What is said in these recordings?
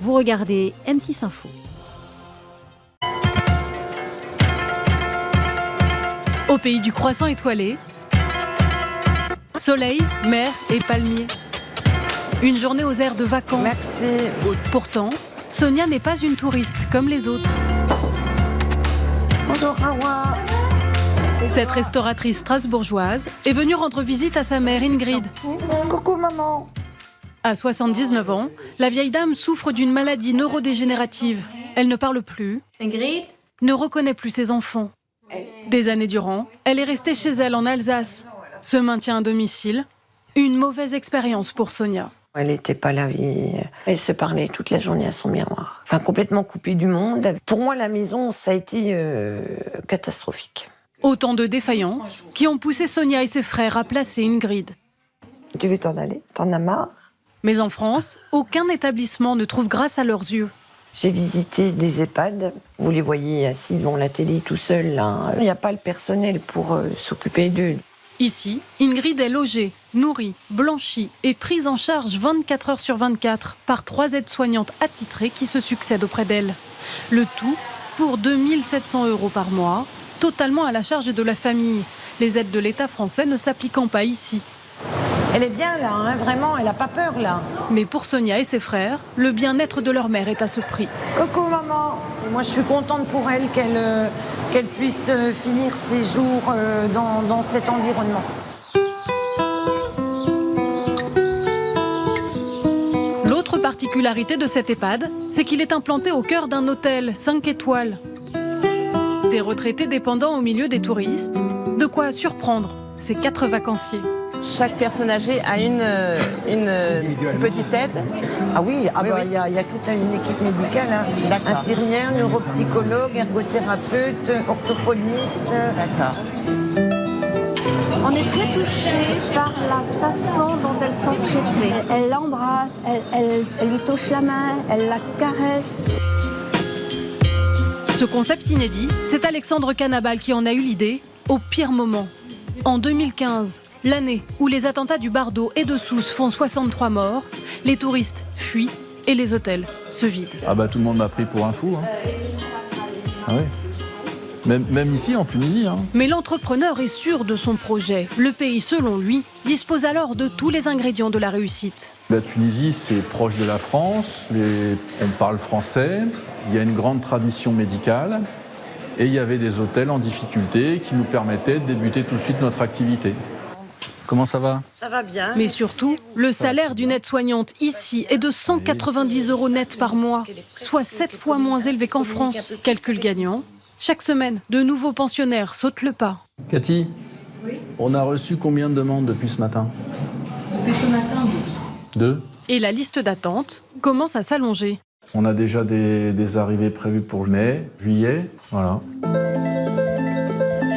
Vous regardez M6 Info. Au pays du croissant étoilé, soleil, mer et palmiers. Une journée aux airs de vacances. Merci. Pourtant, Sonia n'est pas une touriste comme les autres. Bonjour Hawa. Cette restauratrice strasbourgeoise est venue rendre visite à sa mère Ingrid. Coucou maman. À 79 ans, la vieille dame souffre d'une maladie neurodégénérative. Elle ne parle plus, Ingrid, ne reconnaît plus ses enfants. Des années durant, elle est restée chez elle en Alsace. Ce maintien à domicile, une mauvaise expérience pour Sonia. Elle n'était pas la vie. Elle se parlait toute la journée à son miroir. Enfin, complètement coupée du monde. Pour moi, la maison, ça a été catastrophique. Autant de défaillances qui ont poussé Sonia et ses frères à placer Ingrid. Tu veux t'en aller? T'en as marre? Mais en France, aucun établissement ne trouve grâce à leurs yeux. J'ai visité des EHPAD. Vous les voyez assis devant la télé tout seuls, là. Il n'y a pas le personnel pour s'occuper d'eux. Ici, Ingrid est logée, nourrie, blanchie et prise en charge 24 heures sur 24 par 3 aides-soignantes attitrées qui se succèdent auprès d'elle. Le tout pour 2 700 € par mois, totalement à la charge de la famille. Les aides de l'État français ne s'appliquant pas ici. Elle est bien là, hein, vraiment, elle n'a pas peur là. Mais pour Sonia et ses frères, le bien-être de leur mère est à ce prix. Coucou maman. Et moi je suis contente pour elle qu'elle puisse finir ses jours dans cet environnement. L'autre particularité de cet EHPAD, c'est qu'il est implanté au cœur d'un hôtel 5 étoiles. Des retraités dépendants au milieu des touristes, de quoi surprendre ces 4 vacanciers. Chaque personne âgée a une petite aide. Ah oui, Oui. y a toute une équipe médicale, hein. D'accord. Infirmière, neuropsychologue, ergothérapeute, orthophoniste. D'accord. On est très touchés par la façon dont elles sont traitées. Elle l'embrasse, elle lui touche la main, elle la caresse. Ce concept inédit, c'est Alexandre Canabal qui en a eu l'idée au pire moment. En 2015, l'année où les attentats du Bardo et de Sousse font 63 morts, les touristes fuient et les hôtels se vident. Ah bah tout le monde m'a pris pour un fou. Hein. Ah oui. Même ici en Tunisie. Hein. Mais l'entrepreneur est sûr de son projet. Le pays, selon lui, dispose alors de tous les ingrédients de la réussite. La Tunisie, c'est proche de la France. On parle français. Il y a une grande tradition médicale. Et il y avait des hôtels en difficulté qui nous permettaient de débuter tout de suite notre activité. Comment ça va? Ça va bien. Mais surtout, le salaire d'une aide-soignante ici est de 190 € net par mois, soit 7 fois moins élevé qu'en France. Calcul gagnant. Chaque semaine, de nouveaux pensionnaires sautent le pas. Cathy, on a reçu combien de demandes depuis ce matin? Depuis ce matin, 2. Et la liste d'attente commence à s'allonger. On a déjà des arrivées prévues pour mai, juillet, voilà.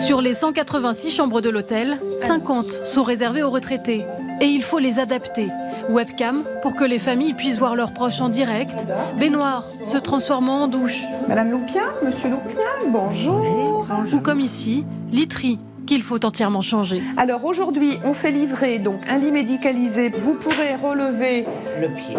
Sur les 186 chambres de l'hôtel, 50 sont réservées aux retraités. Et il faut les adapter. Webcam pour que les familles puissent voir leurs proches en direct. Baignoire se transformant en douche. Madame Loupien, Monsieur Loupien, bonjour. Ou comme ici, literie qu'il faut entièrement changer. Alors aujourd'hui, on fait livrer donc un lit médicalisé. Vous pourrez relever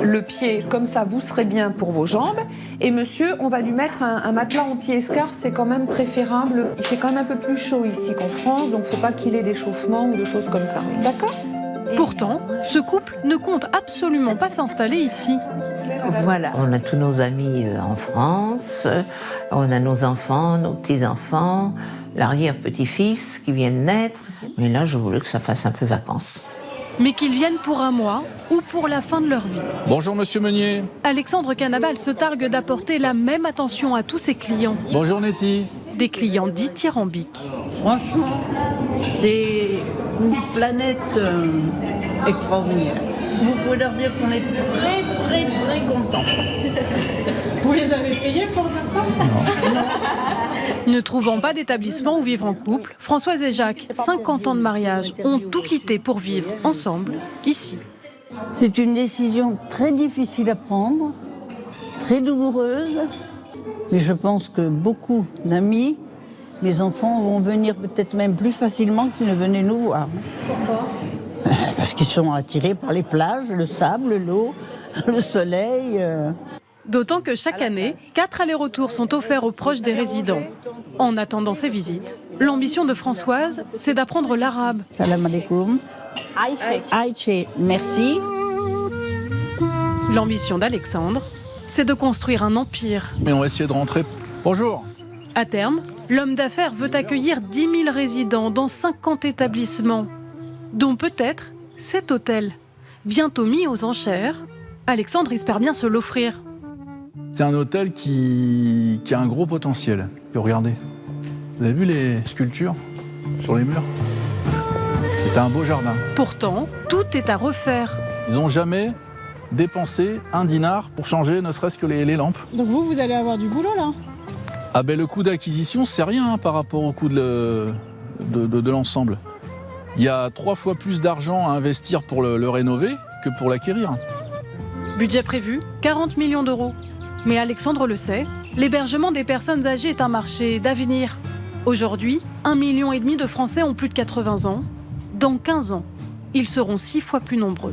le pied, comme ça vous serez bien pour vos jambes. Et monsieur, on va lui mettre un matelas anti-escarre, c'est quand même préférable. Il fait quand même un peu plus chaud ici qu'en France, donc faut pas qu'il ait d'échauffement ou de choses comme ça. D'accord ? Pourtant, ce couple ne compte absolument pas s'installer ici. Voilà, on a tous nos amis en France, on a nos enfants, nos petits-enfants, l'arrière-petit-fils qui vient de naître. Mais là, je voulais que ça fasse un peu vacances. Mais qu'ils viennent pour un mois ou pour la fin de leur vie. Bonjour Monsieur Meunier. Alexandre Canabal se targue d'apporter la même attention à tous ses clients. Bonjour Nettie. Des clients dithyrambiques. franchement, c'est une planète extraordinaire. Vous pouvez leur dire qu'on est très, très, très contents. Vous les avez payés pour dire ça? Ne trouvant pas d'établissement où vivre en couple, Françoise et Jacques, 50 ans de mariage, ont tout quitté pour vivre ensemble, ici. C'est une décision très difficile à prendre, très douloureuse, mais je pense que beaucoup d'amis, mes enfants vont venir peut-être même plus facilement qu'ils ne venaient nous voir. Pourquoi? Parce qu'ils sont attirés par les plages, le sable, l'eau, le soleil. D'autant que chaque année, 4 allers-retours sont offerts aux proches des résidents. En attendant ces visites, l'ambition de Françoise, c'est d'apprendre l'arabe. Salam alaikum. Aïché, merci. L'ambition d'Alexandre, c'est de construire un empire. Mais on va essayer de rentrer. Bonjour. À terme, l'homme d'affaires veut accueillir 10 000 résidents dans 50 établissements, dont peut-être cet hôtel. Bientôt mis aux enchères, Alexandre espère bien se l'offrir. C'est un hôtel qui a un gros potentiel. Et regardez, vous avez vu les sculptures sur les murs? C'est un beau jardin. Pourtant, tout est à refaire. Ils n'ont jamais dépensé un dinar pour changer ne serait-ce que les lampes. Donc vous allez avoir du boulot là? Ah ben le coût d'acquisition, c'est rien par rapport au coût de l'ensemble. Il y a 3 fois plus d'argent à investir pour le rénover que pour l'acquérir. Budget prévu, 40 millions d'euros. Mais Alexandre le sait, l'hébergement des personnes âgées est un marché d'avenir. Aujourd'hui, 1,5 million de Français ont plus de 80 ans. Dans 15 ans, ils seront 6 fois plus nombreux.